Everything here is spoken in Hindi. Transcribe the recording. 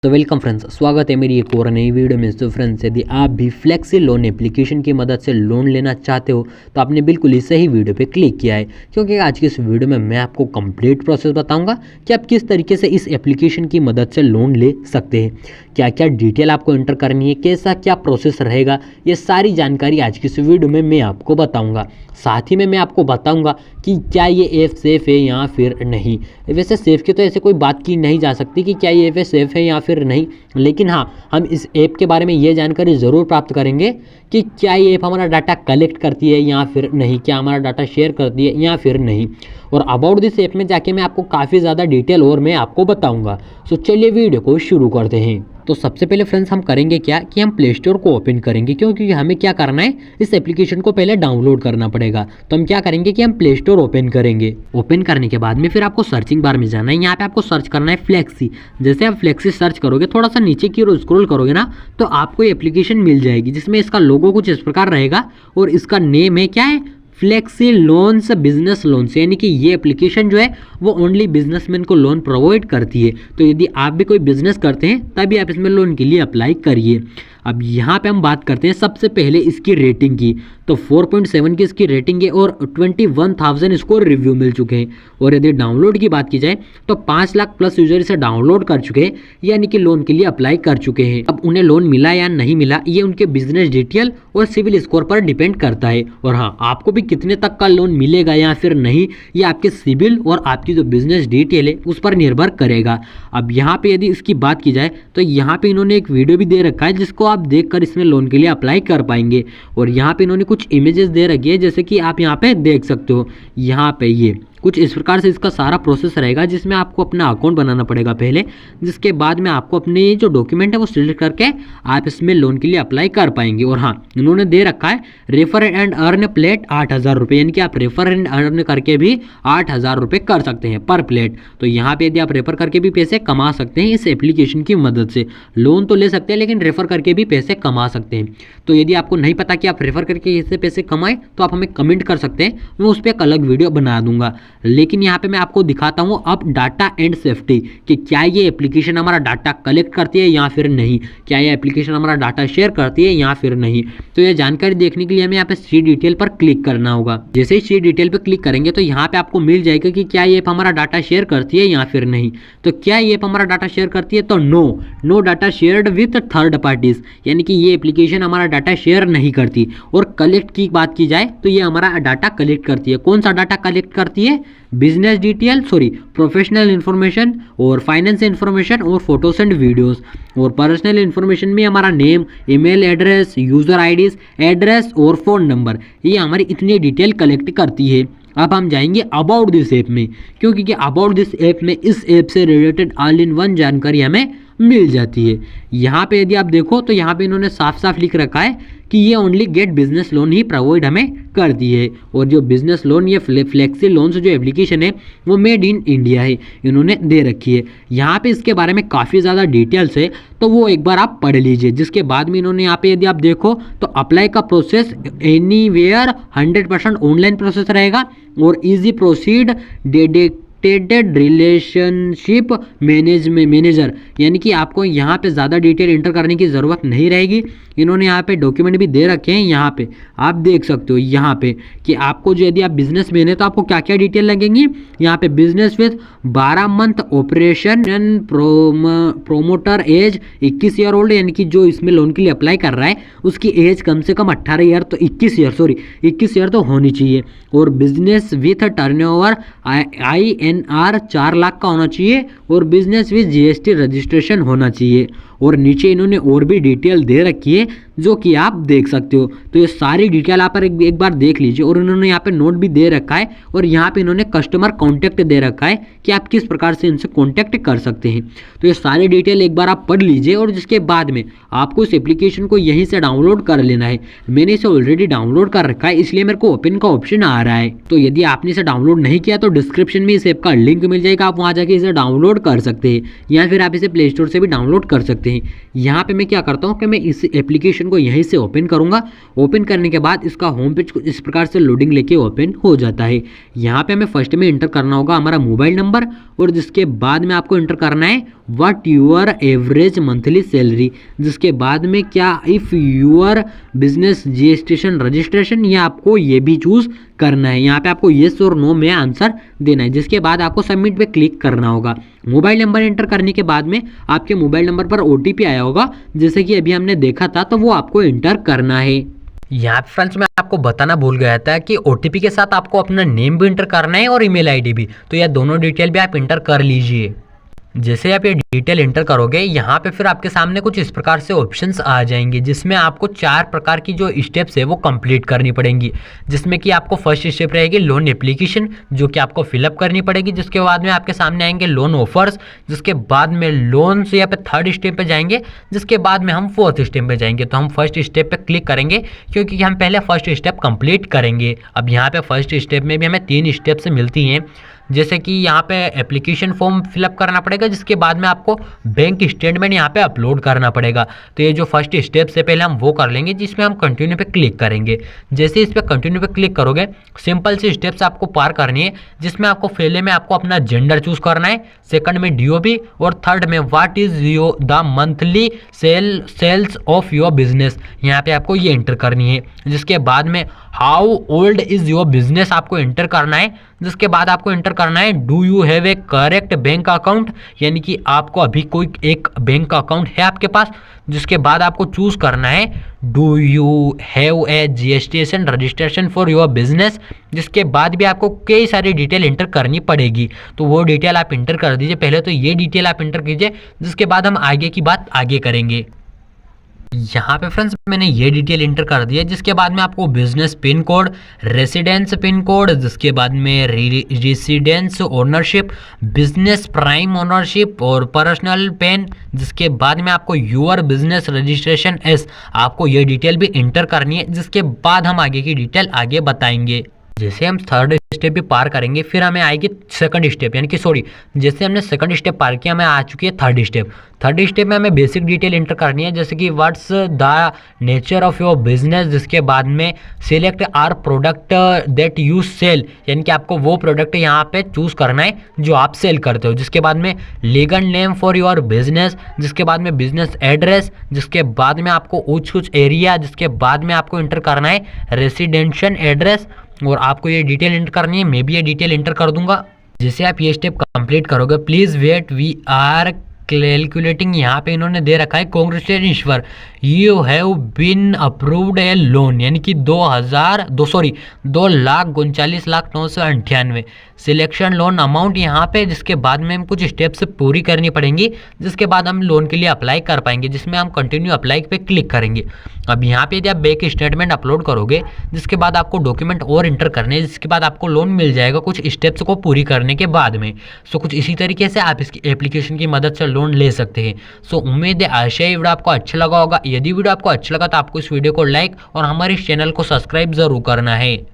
तो वेलकम फ्रेंड्स, स्वागत है मेरी एक और नई वीडियो में। तो फ्रेंड्स, यदि आप भी फ्लेक्सी लोन एप्लीकेशन की मदद से लोन लेना चाहते हो तो आपने बिल्कुल ही सही वीडियो पे क्लिक किया है, क्योंकि आज की इस वीडियो में मैं आपको कंप्लीट प्रोसेस बताऊंगा कि आप किस तरीके से इस एप्लीकेशन की मदद से लोन ले सकते हैं, क्या क्या डिटेल आपको एंटर करनी है, कैसा क्या प्रोसेस रहेगा, ये सारी जानकारी आज की इस वीडियो में मैं आपको बताऊँगा। साथ ही में मैं आपको बताऊंगा कि क्या ये ऐप सेफ़ है या फिर नहीं। वैसे सेफ़ की तो ऐसे कोई बात की नहीं जा सकती कि क्या ये ऐप सेफ़ है या फिर नहीं, लेकिन हाँ, हम इस ऐप के बारे में ये जानकारी ज़रूर प्राप्त करेंगे कि क्या ये ऐप हमारा डाटा कलेक्ट करती है या फिर नहीं, क्या हमारा डाटा शेयर करती है या फिर नहीं। और अबाउट दिस ऐप में जाके मैं आपको काफ़ी ज़्यादा डिटेल और मैं आपको बताऊँगा। सो चलिए वीडियो को शुरू करते हैं। तो सबसे पहले फ्रेंड्स हम करेंगे क्या कि हम प्ले स्टोर को ओपन करेंगे, क्योंकि हमें क्या करना है, इस एप्लीकेशन को पहले डाउनलोड करना पड़ेगा। तो हम क्या करेंगे कि हम प्ले स्टोर ओपन करेंगे। ओपन करने के बाद में फिर आपको सर्चिंग बार में जाना है, यहाँ पे आपको सर्च करना है फ्लेक्सी। जैसे आप फ्लेक्सी सर्च करोगे, थोड़ा सा नीचे की ओर स्क्रॉल करोगे ना, तो आपको एप्लीकेशन मिल जाएगी जिसमें इसका लोगो कुछ इस प्रकार रहेगा और इसका नेम है क्या है, फ्लेक्सी लोन्स बिजनेस लोन्स, यानी कि ये एप्लीकेशन जो है वो ओनली बिजनेसमैन को लोन प्रोवाइड करती है। तो यदि आप भी कोई बिजनेस करते हैं तभी आप इसमें लोन के लिए अप्लाई करिए। अब यहाँ पे हम बात करते हैं सबसे पहले इसकी रेटिंग की। तो 4.7 की इसकी रेटिंग है और 21,000 इसको रिव्यू मिल चुके हैं। और यदि डाउनलोड की बात की जाए तो 5 लाख प्लस यूजर इसे डाउनलोड कर चुके हैं, यानी कि लोन के लिए अप्लाई कर चुके हैं। अब उन्हें लोन मिला या नहीं मिला, ये उनके बिजनेस डिटेल और सिविल स्कोर पर डिपेंड करता है। और हाँ, आपको भी कितने तक का लोन मिलेगा या फिर नहीं, ये आपके सिविल और आपकी जो बिजनेस डिटेल है उस पर निर्भर करेगा। अब यहाँ पे यदि इसकी बात की जाए तो यहाँ पे इन्होंने एक वीडियो भी दे रखा है जिसको आप देखकर इसमें लोन के लिए अप्लाई कर पाएंगे। और यहाँ पे इन्होंने कुछ इमेजेस दे रखी है, जैसे कि आप यहाँ पे देख सकते हो। यहाँ पे ये कुछ इस प्रकार से इसका सारा प्रोसेस रहेगा, जिसमें आपको अपना अकाउंट बनाना पड़ेगा पहले, जिसके बाद में आपको अपने जो डॉक्यूमेंट है वो सिलेक्ट करके आप इसमें लोन के लिए अप्लाई कर पाएंगे। और हाँ, इन्होंने दे रखा है रेफर एंड अर्न प्लेट 8,000 रुपये, यानी कि आप रेफर एंड अर्न करके भी 8,000 रुपये कर सकते हैं पर प्लेट। तो यहाँ पे यदि आप रेफर करके भी पैसे कमा सकते हैं इस एप्लीकेशन की मदद से। लोन तो ले सकते हैं लेकिन रेफर करके भी पैसे कमा सकते हैं। तो यदि आपको नहीं पता कि आप रेफर करके इससे पैसे कमाएं तो आप हमें कमेंट कर सकते हैं, मैं उस पर एक अलग वीडियो बना दूंगा। लेकिन यहाँ पे मैं आपको दिखाता हूँ अब डाटा एंड सेफ्टी, कि क्या ये एप्लीकेशन हमारा डाटा कलेक्ट करती है या फिर नहीं, क्या ये एप्लीकेशन हमारा डाटा शेयर करती है या फिर नहीं। तो ये जानकारी देखने के लिए हमें यहाँ पे सी डिटेल पर क्लिक करना होगा। जैसे ही सी डिटेल पर क्लिक करेंगे तो यहाँ पे आपको मिल जाएगा कि क्या ये ऐप हमारा डाटा शेयर करती है या फिर नहीं। तो क्या ये ऐप हमारा डाटा शेयर करती है, तो no data shared with third parties, यानी कि ये एप्लीकेशन हमारा डाटा शेयर नहीं करती। और कलेक्ट की बात की जाए तो ये हमारा डाटा कलेक्ट करती है। कौन सा डाटा कलेक्ट करती है, बिजनेस डिटेल, प्रोफेशनल इन्फॉर्मेशन और फाइनेंस इन्फॉर्मेशन और फोटोज एंड वीडियोस। और पर्सनल इन्फॉर्मेशन में हमारा name, email address, user IDs, address और फ़ोन नंबर, ये हमारी इतनी डिटेल कलेक्ट करती है। अब हम जाएंगे अबाउट दिस ऐप में, क्योंकि अबाउट दिस ऐप में इस ऐप से रिलेटेड ऑल इन वन जानकारी हमें मिल जाती है। यहाँ पे यदि आप देखो तो यहाँ पे इन्होंने साफ साफ लिख रखा है कि ये ओनली गेट बिजनेस लोन ही प्रोवाइड हमें करती है। और जो बिजनेस लोन, ये फ्लेक्सी लोन्स जो एप्लीकेशन है वो मेड इन इंडिया है, इन्होंने दे रखी है। यहाँ पे इसके बारे में काफ़ी ज़्यादा डिटेल्स है, तो वो एक बार आप पढ़ लीजिए। जिसके बाद में इन्होंने यहाँ पे यदि आप देखो तो अप्लाई का प्रोसेस एनीवेयर 100% ऑनलाइन प्रोसेस रहेगा और easy proceed dedicated relationship manager, यानी कि आपको यहाँ पे ज़्यादा डिटेल एंटर करने की ज़रूरत नहीं रहेगी। इन्होंने यहाँ पे डॉक्यूमेंट भी दे रखे हैं, यहाँ पे आप देख सकते हो यहाँ पे कि आपको जो यदि आप बिजनेस मैन है तो आपको क्या क्या डिटेल लगेंगी। यहाँ पे business with 12 month operation promoter age 21 year old, यानी कि जो इसमें लोन के लिए अप्लाई कर रहा है उसकी एज कम से कम 18 ईयर तो 21 ईयर तो होनी चाहिए। और business with turnover INR 4 lakh का होना चाहिए और बिजनेस विथ GST रजिस्ट्रेशन होना चाहिए। और नीचे इन्होंने और भी डिटेल दे रखी है जो कि आप देख सकते हो। तो ये सारी डिटेल आप एक बार देख लीजिए। और इन्होंने यहाँ पे नोट भी दे रखा है और यहाँ पे इन्होंने कस्टमर कॉन्टैक्ट दे रखा है कि आप किस प्रकार से इनसे कॉन्टैक्ट कर सकते हैं। तो ये सारी डिटेल एक बार आप पढ़ लीजिए और जिसके बाद में आपको इस एप्लीकेशन को यहीं से डाउनलोड कर लेना है। मैंने इसे ऑलरेडी डाउनलोड कर रखा है, इसलिए मेरे को ओपन का ऑप्शन आ रहा है। तो यदि आपने इसे डाउनलोड नहीं किया तो डिस्क्रिप्शन में इस ऐप का लिंक मिल जाएगा, आप वहाँ जाके इसे डाउनलोड कर सकते हैं या फिर आप इसे प्ले स्टोर से भी डाउनलोड कर सकते हैं। सकते हैं। यहाँ पे मैं क्या करता हूँ कि मैं इस एप्लीकेशन को यहीं से ओपन करूँगा। ओपन करने के बाद इसका होम पेज कुछ इस प्रकार से लोडिंग लेके ओपन हो जाता है। यहाँ पे हमें फर्स्ट में इंटर करना होगा हमारा मोबाइल नंबर, और जिसके बाद में आपको इंटर करना है what your average monthly salary, जिसके बाद में क्या if your business GST registration, ये आपको ये भी चूज़ करना है। यहाँ पे आपको येस और नो में आंसर देना है, जिसके बाद आपको सबमिट पे क्लिक करना होगा। मोबाइल नंबर एंटर करने के बाद में आपके मोबाइल नंबर पर ओटीपी आया होगा, जैसे कि अभी हमने देखा था, तो वो आपको एंटर करना है। यहाँ पे फ्रेंड्स मैं आपको बताना भूल गया था कि ओटीपी के साथ आपको अपना नेम भी इंटर करना है और ईमेल आईडी भी, तो यह दोनों डिटेल भी आप इंटर कर लीजिए। जैसे आप ये डिटेल इंटर करोगे, यहाँ पे फिर आपके सामने कुछ इस प्रकार से ऑप्शंस आ जाएंगे, जिसमें आपको 4 प्रकार की जो स्टेप्स है वो कंप्लीट करनी पड़ेंगी। जिसमें कि आपको फर्स्ट स्टेप रहेगी लोन एप्लीकेशन, जो कि आपको फिलअप करनी पड़ेगी। जिसके बाद में आपके सामने आएंगे लोन ऑफर्स, जिसके बाद में लोन से यहाँ पे थर्ड स्टेप पे जाएंगे, जिसके बाद में हम फोर्थ स्टेप पे जाएंगे। तो हम फर्स्ट स्टेप पे क्लिक करेंगे, क्योंकि हम पहले फर्स्ट स्टेप कंप्लीट करेंगे। अब यहाँ पे फर्स्ट स्टेप में भी हमें 3 स्टेप्स मिलती हैं, जैसे कि यहाँ पे एप्लीकेशन फॉर्म फिलअप करना पड़ेगा, जिसके बाद में आपको बैंक स्टेटमेंट यहाँ पे अपलोड करना पड़ेगा। तो ये जो फर्स्ट स्टेप से पहले हम वो कर लेंगे, जिसमें हम कंटिन्यू पे क्लिक करेंगे। जैसे इस पे कंटिन्यू पे क्लिक करोगे, सिंपल सी स्टेप्स आपको पार करनी है, जिसमें आपको पहले में आपको अपना जेंडर चूज करना है, सेकंड में डीओबी, और थर्ड में what is your the monthly sales of your business, यहाँ पे आपको ये एंटर करनी है। जिसके बाद में how old is your business आपको एंटर करना है। जिसके बाद आपको एंटर करना है do you have A correct bank account, यानी कि आपको अभी कोई एक बैंक अकाउंट है आपके पास। जिसके बाद आपको चूज करना है do you have a GST registration for your business. जिसके बाद भी आपको कई सारी डिटेल इंटर करनी पड़ेगी, तो वो डिटेल आप इंटर कर दीजिए। पहले तो ये डिटेल आप इंटर कीजिए, जिसके बाद हम आगे की बात आगे करेंगे। यहाँ पे फ्रेंड्स मैंने ये डिटेल इंटर कर दी है। जिसके बाद में आपको business pin code, residence pin code, जिसके बाद में residence ownership, business prime ownership और पर्सनल पेन। जिसके बाद में आपको यूर बिजनेस रजिस्ट्रेशन एस, आपको ये डिटेल भी इंटर करनी है। जिसके बाद हम आगे की डिटेल आगे बताएंगे। जैसे हम थर्ड स्टेप भी पार करेंगे, फिर हमें आएगी सेकंड स्टेप, यानी कि जैसे हमने सेकंड स्टेप पार किया, हमें आ चुकी है थर्ड स्टेप। थर्ड स्टेप में हमें बेसिक डिटेल इंटर करनी है, जैसे कि what's the nature of your business. जिसके बाद में select our product that you sell, यानी कि आपको वो प्रोडक्ट यहाँ पे चूज करना है जो आप सेल करते हो। जिसके बाद में legal name for your business, जिसके बाद में बिजनेस एड्रेस, जिसके बाद में आपको कुछ एरिया, जिसके बाद में आपको इंटर करना है रेसिडेंशियल एड्रेस, और आपको ये डिटेल एंटर करनी है। मैं भी ये डिटेल एंटर कर दूंगा। जैसे आप ये स्टेप कंप्लीट करोगे, please wait we are calculating, यहाँ पे इन्होंने दे रखा है congratulation Ishwar, you have been approved a loan, यानी कि 2,39,998 सिलेक्शन लोन अमाउंट यहाँ पे। जिसके बाद में हम कुछ स्टेप्स पूरी करनी पड़ेंगी, जिसके बाद हम लोन के लिए अप्लाई कर पाएंगे, जिसमें हम कंटिन्यू अप्लाई पे क्लिक करेंगे। अब यहाँ पे यदि आप बैंक स्टेटमेंट अपलोड करोगे, जिसके बाद आपको डॉक्यूमेंट और इंटर करने हैं, जिसके बाद आपको लोन मिल जाएगा कुछ स्टेप्स को पूरी करने के बाद में। सो कुछ इसी तरीके से आप इसकी एप्लीकेशन की मदद से लोन ले सकते हैं। सो उम्मीद है आशा ये वीडियो आपको अच्छा लगा होगा। यदि वीडियो आपको अच्छा लगा तो आपको इस वीडियो को लाइक और हमारे इस चैनल को सब्सक्राइब जरूर करना है।